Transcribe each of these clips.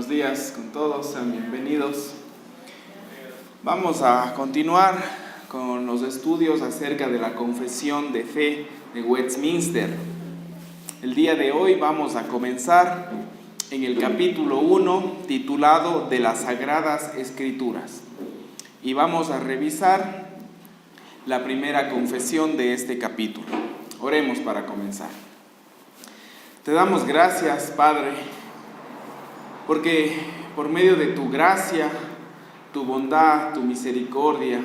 Buenos días con todos, sean bienvenidos. Vamos a continuar con los estudios acerca de la confesión de fe de Westminster. El día de hoy vamos a comenzar en el capítulo 1, titulado de las Sagradas Escrituras. Y vamos a revisar la primera confesión de este capítulo. Oremos para comenzar. Te damos gracias, Padre, porque por medio de tu gracia, tu bondad, tu misericordia,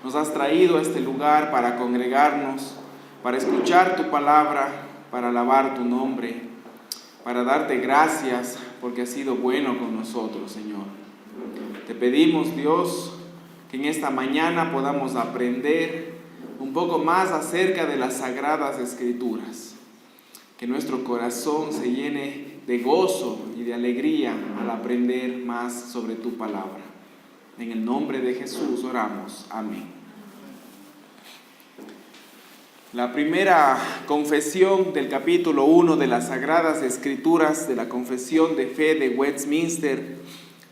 nos has traído a este lugar para congregarnos, para escuchar tu palabra, para alabar tu nombre, para darte gracias porque has sido bueno con nosotros, Señor. Te pedimos, Dios, que en esta mañana podamos aprender un poco más acerca de las Sagradas Escrituras, que nuestro corazón se llene de gozo y de alegría al aprender más sobre tu palabra. En el nombre de Jesús oramos. Amén. La primera confesión del capítulo 1 de las Sagradas Escrituras de la Confesión de Fe de Westminster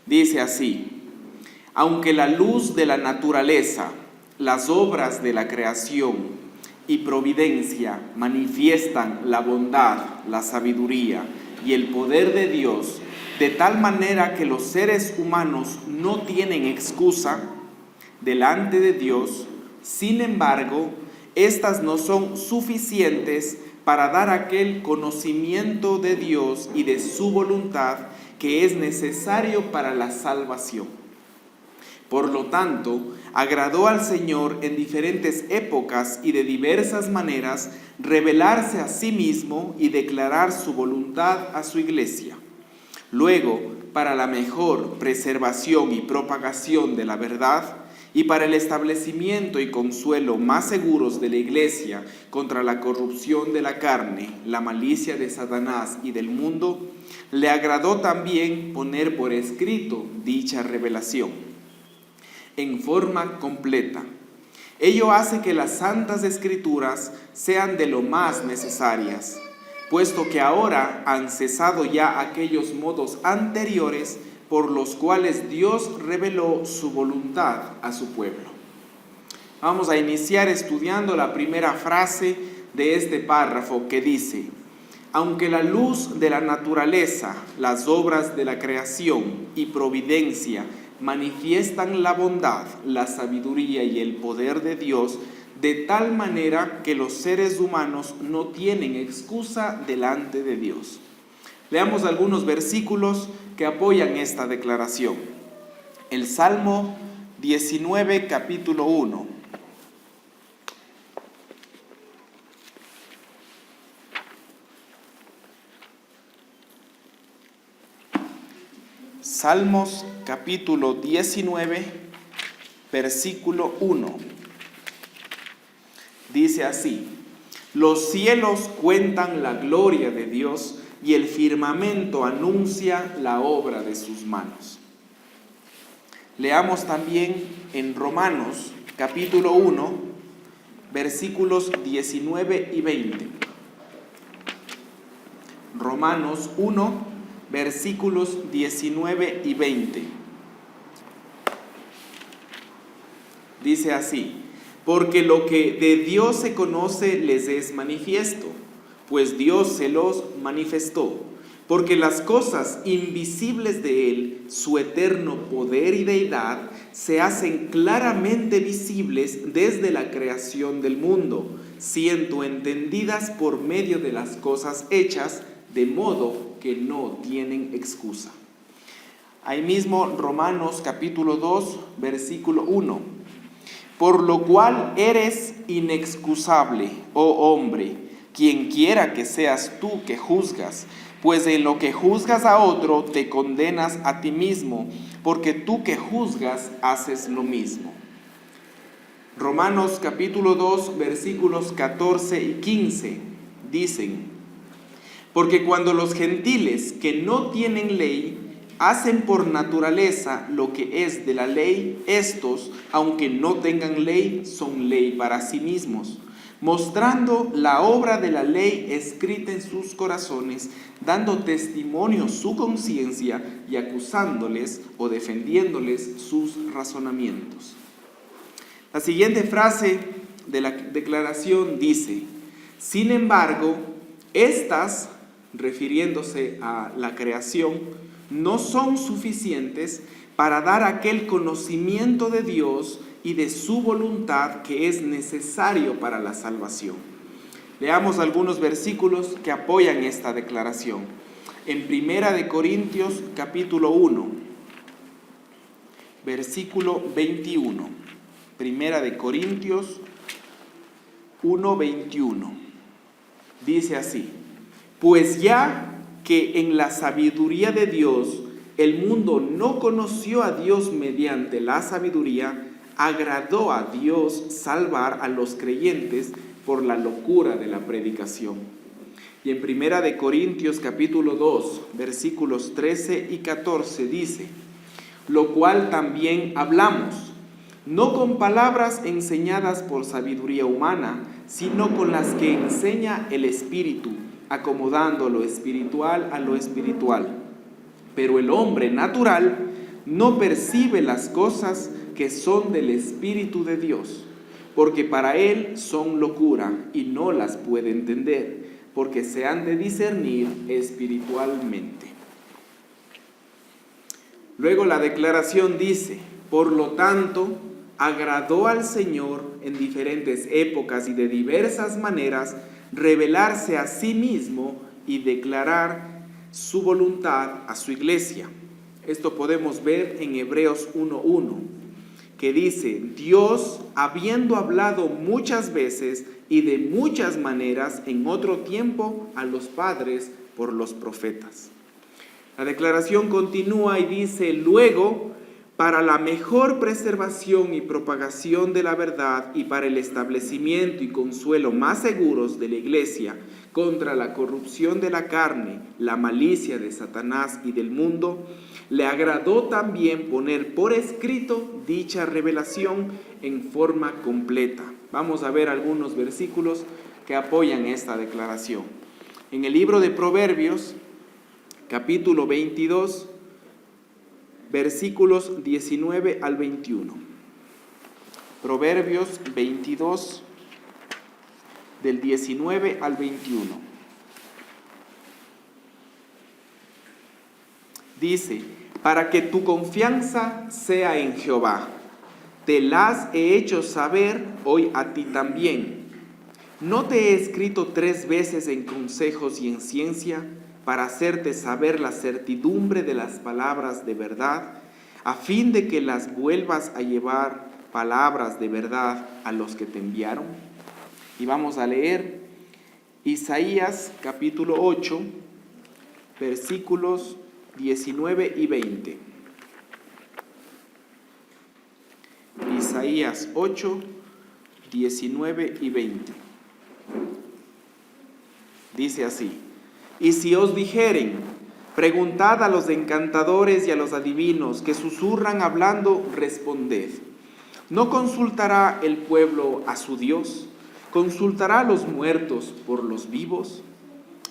dice así: aunque la luz de la naturaleza, las obras de la creación y providencia manifiestan la bondad, la sabiduría y el poder de Dios, de tal manera que los seres humanos no tienen excusa delante de Dios, sin embargo, estas no son suficientes para dar aquel conocimiento de Dios y de su voluntad que es necesario para la salvación. Por lo tanto, agradó al Señor en diferentes épocas y de diversas maneras revelarse a sí mismo y declarar su voluntad a su iglesia. Luego, para la mejor preservación y propagación de la verdad y para el establecimiento y consuelo más seguros de la iglesia contra la corrupción de la carne, la malicia de Satanás y del mundo, le agradó también poner por escrito dicha revelación en forma completa. Ello hace que las santas escrituras sean de lo más necesarias, puesto que ahora han cesado ya aquellos modos anteriores por los cuales Dios reveló su voluntad a su pueblo. Vamos a iniciar estudiando la primera frase de este párrafo que dice: aunque la luz de la naturaleza, las obras de la creación y providencia manifiestan la bondad, la sabiduría y el poder de Dios, de tal manera que los seres humanos no tienen excusa delante de Dios. Leamos algunos versículos que apoyan esta declaración. El Salmo 19, capítulo 1. Salmos capítulo 19, versículo 1. Dice así: los cielos cuentan la gloria de Dios y el firmamento anuncia la obra de sus manos. Leamos también en Romanos capítulo 1, versículos 19 y 20. Romanos 1, versículos 19 y 20. Dice así: porque lo que de Dios se conoce les es manifiesto, pues Dios se los manifestó, porque las cosas invisibles de Él, su eterno poder y deidad, se hacen claramente visibles desde la creación del mundo, siendo entendidas por medio de las cosas hechas, de modo que no tienen excusa. Ahí mismo Romanos capítulo 2, versículo 1. Por lo cual eres inexcusable, oh hombre, quien quiera que seas tú que juzgas, pues en lo que juzgas a otro te condenas a ti mismo, porque tú que juzgas haces lo mismo. Romanos capítulo 2, versículos 14 y 15 dicen: porque cuando los gentiles que no tienen ley hacen por naturaleza lo que es de la ley, estos, aunque no tengan ley, son ley para sí mismos, mostrando la obra de la ley escrita en sus corazones, dando testimonio su conciencia y acusándoles o defendiéndoles sus razonamientos. La siguiente frase de la declaración dice: sin embargo, estas, refiriéndose a la creación, no son suficientes para dar aquel conocimiento de Dios y de su voluntad que es necesario para la salvación. Leamos algunos versículos que apoyan esta declaración. En 1 Corintios capítulo 1, versículo 21. 1 Corintios 1:21. Dice así: pues ya que en la sabiduría de Dios el mundo no conoció a Dios mediante la sabiduría, agradó a Dios salvar a los creyentes por la locura de la predicación. Y en 1 Corintios capítulo 2, versículos 13 y 14 dice: lo cual también hablamos, no con palabras enseñadas por sabiduría humana, sino con las que enseña el Espíritu, acomodando lo espiritual a lo espiritual. Pero el hombre natural no percibe las cosas que son del Espíritu de Dios, porque para él son locura y no las puede entender, porque se han de discernir espiritualmente. Luego la declaración dice: por lo tanto, agradó al Señor en diferentes épocas y de diversas maneras revelarse a sí mismo y declarar su voluntad a su iglesia. Esto podemos ver en Hebreos 1:1, que dice: Dios, habiendo hablado muchas veces y de muchas maneras en otro tiempo a los padres por los profetas. La declaración continúa y dice: luego, para la mejor preservación y propagación de la verdad y para el establecimiento y consuelo más seguros de la iglesia contra la corrupción de la carne, la malicia de Satanás y del mundo, le agradó también poner por escrito dicha revelación en forma completa. Vamos a ver algunos versículos que apoyan esta declaración. En el libro de Proverbios, capítulo 22, versículos 19 al 21. Proverbios 22, del 19 al 21. Dice: para que tu confianza sea en Jehová, te las he hecho saber hoy a ti también. ¿No te he escrito 3 veces en consejos y en ciencia, para hacerte saber la certidumbre de las palabras de verdad, a fin de que las vuelvas a llevar palabras de verdad a los que te enviaron? Y vamos a leer Isaías capítulo 8, versículos 19 y 20. Isaías 8, 19 y 20. Dice así: y si os dijeren, preguntad a los encantadores y a los adivinos que susurran hablando, responded. ¿No consultará el pueblo a su Dios? ¿Consultará a los muertos por los vivos?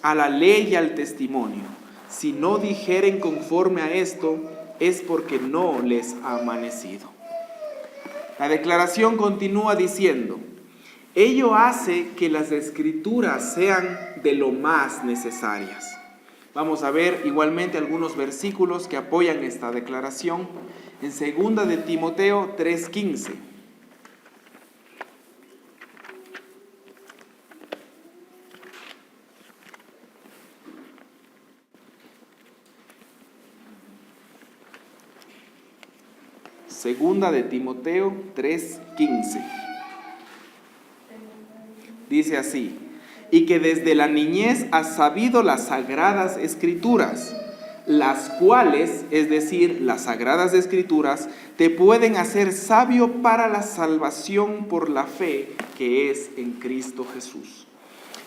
A la ley y al testimonio. Si no dijeren conforme a esto, es porque no les ha amanecido. La declaración continúa diciendo: ello hace que las escrituras sean de lo más necesarias. Vamos a ver igualmente algunos versículos que apoyan esta declaración. En 2 de Timoteo 3:15. Segunda de Timoteo 3:15. Dice así: y que desde la niñez has sabido las sagradas escrituras, las cuales, es decir, las sagradas escrituras, te pueden hacer sabio para la salvación por la fe que es en Cristo Jesús.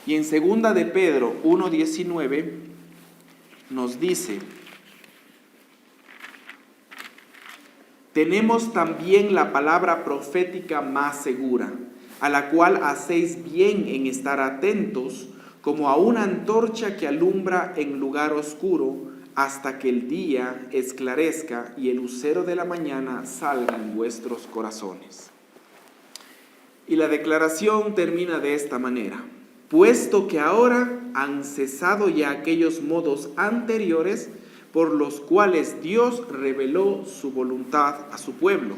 Y en 2 de Pedro 1:19 nos dice: tenemos también la palabra profética más segura, a la cual hacéis bien en estar atentos, como a una antorcha que alumbra en lugar oscuro, hasta que el día esclarezca y el lucero de la mañana salga en vuestros corazones. Y la declaración termina de esta manera: puesto que ahora han cesado ya aquellos modos anteriores por los cuales Dios reveló su voluntad a su pueblo.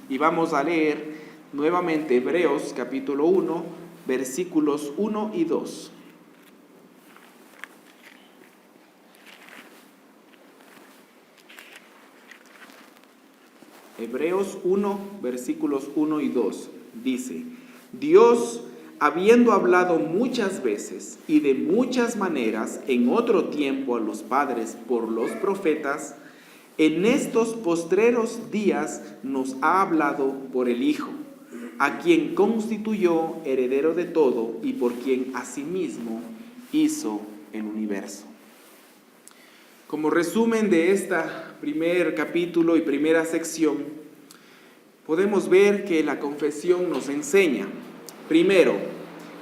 Y vamos a leer nuevamente Hebreos capítulo 1, versículos 1 y 2. Hebreos 1, versículos 1 y 2, dice: Dios, habiendo hablado muchas veces y de muchas maneras en otro tiempo a los padres por los profetas, en estos postreros días nos ha hablado por el Hijo, a quien constituyó heredero de todo y por quien asimismo hizo el universo. Como resumen de este primer capítulo y primera sección, podemos ver que la confesión nos enseña, primero,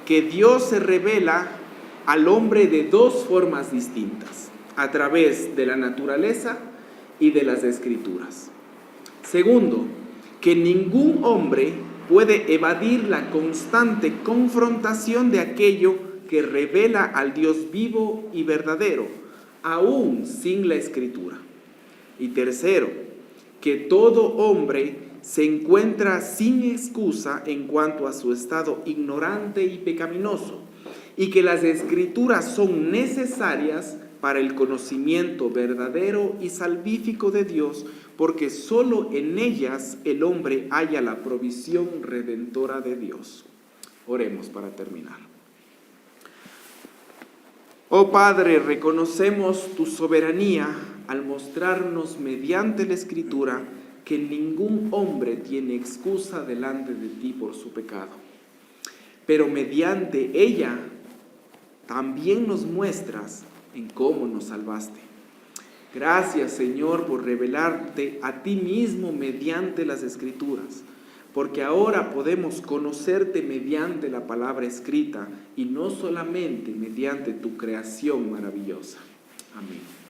que Dios se revela al hombre de dos formas distintas, a través de la naturaleza y de las Escrituras. Segundo, que ningún hombre puede evadir la constante confrontación de aquello que revela al Dios vivo y verdadero, aún sin la Escritura. Y tercero, que todo hombre se encuentra sin excusa en cuanto a su estado ignorante y pecaminoso, y que las Escrituras son necesarias para el conocimiento verdadero y salvífico de Dios, porque solo en ellas el hombre halla la provisión redentora de Dios. Oremos para terminar. Oh Padre, reconocemos tu soberanía al mostrarnos mediante la Escritura que ningún hombre tiene excusa delante de ti por su pecado. Pero mediante ella también nos muestras en cómo nos salvaste. Gracias, Señor, por revelarte a ti mismo mediante las Escrituras, porque ahora podemos conocerte mediante la palabra escrita y no solamente mediante tu creación maravillosa. Amén.